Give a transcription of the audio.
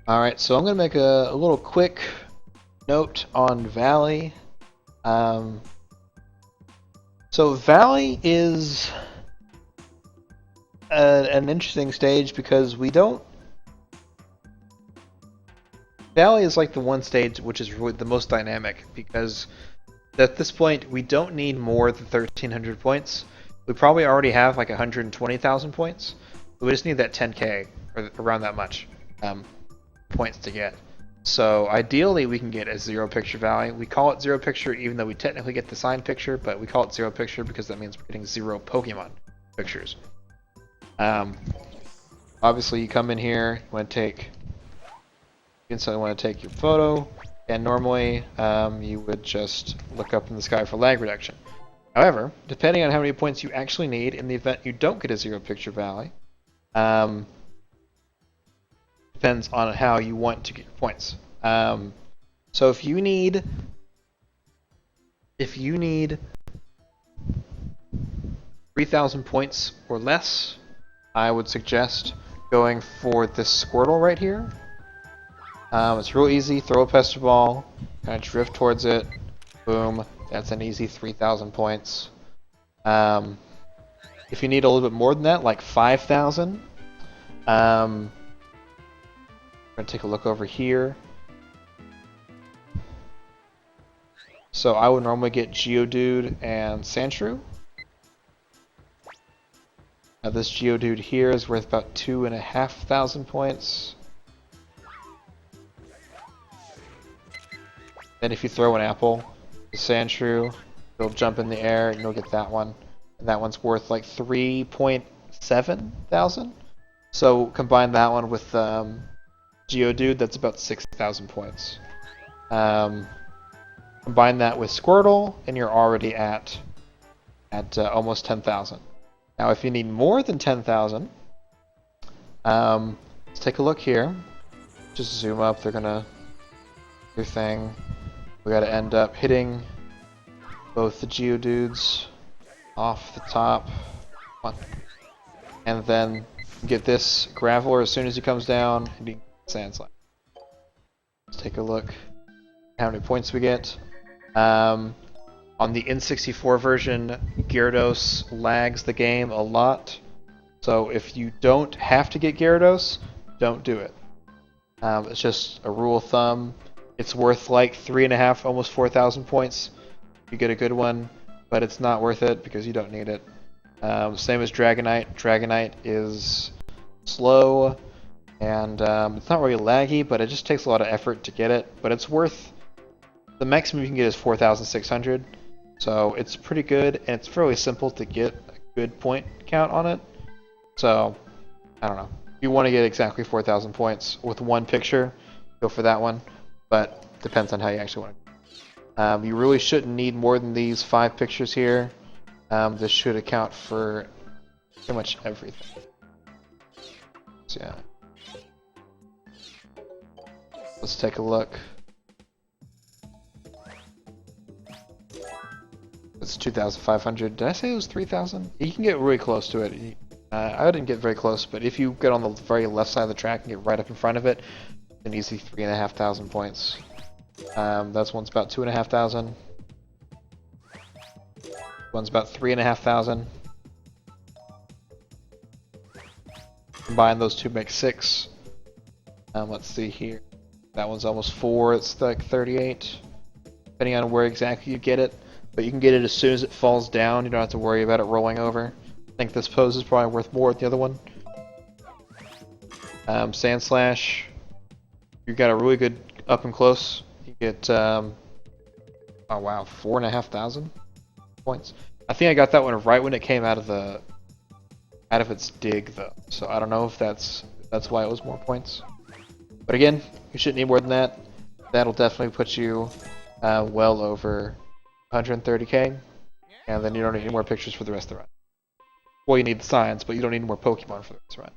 Alright, so I'm going to make a little quick note on Valley. So Valley is an interesting stage because we don't... Valley is like the one stage which is really the most dynamic because at this point we don't need more than 1,300 points. We probably already have like 120,000 points. We just need that 10k or around that much points to get. So ideally we can get a zero picture Valley. We call it zero picture even though we technically get the sign picture, but we call it zero picture because that means we're getting zero Pokemon pictures. Obviously you come in here, you instantly want to take your photo, and normally you would just look up in the sky for lag reduction. However, depending on how many points you actually need in the event you don't get a zero picture Valley, depends on how you want to get your points. So if you need 3,000 points or less, I would suggest going for this Squirtle right here. It's real easy. Throw a Pester Ball, kind of drift towards it. Boom. That's an easy 3,000 points. If you need a little bit more than that, like 5,000, I'm going to take a look over here. So I would normally get Geodude and Sandshrew. Now this Geodude here is worth about 2,500 points. Then if you throw an apple, the Sandshrew, it'll jump in the air and you'll get that one. And that one's worth like 3,700. So combine that one with Geodude, that's about 6,000 points. Combine that with Squirtle, and you're already at almost 10,000. Now, if you need more than 10,000, let's take a look here. Just zoom up. They're gonna do their thing. We gotta end up hitting both the Geodudes off the top, and then get this Graveler as soon as he comes down, and you get Sandslide. Let's take a look at how many points we get. On the N64 version, Gyarados lags the game a lot, so if you don't have to get Gyarados, don't do it. It's just a rule of thumb. It's worth like 3,500, almost 4,000 points. You get a good one, but it's not worth it because you don't need it. Same as Dragonite. Dragonite is slow, and it's not really laggy, but it just takes a lot of effort to get it. But it's worth... The maximum you can get is 4,600, so it's pretty good, and it's fairly simple to get a good point count on it. So, I don't know. If you want to get exactly 4,000 points with one picture, go for that one, but depends on how you actually want to. You really shouldn't need more than these 5 pictures here. This should account for pretty much everything. So, yeah. Let's take a look. It's 2,500. Did I say it was 3,000? You can get really close to it. I didn't get very close, but if you get on the very left side of the track and get right up in front of it, an easy 3,500 points. That's one's about 2,500. One's about 3,500. Combine those two make 6. Let's see here. That one's almost 4. It's like 38. Depending on where exactly you get it. But you can get it as soon as it falls down. You don't have to worry about it rolling over. I think this pose is probably worth more than the other one. Sandslash. You got a really good up and close. You get, oh wow, 4,500 points. I think I got that one right when it came out of its dig though. So I don't know if that's why it was more points. But again, you shouldn't need more than that. That'll definitely put you well over 130k, and then you don't need any more pictures for the rest of the run. Well, you need the signs, but you don't need more Pokemon for the rest of the run.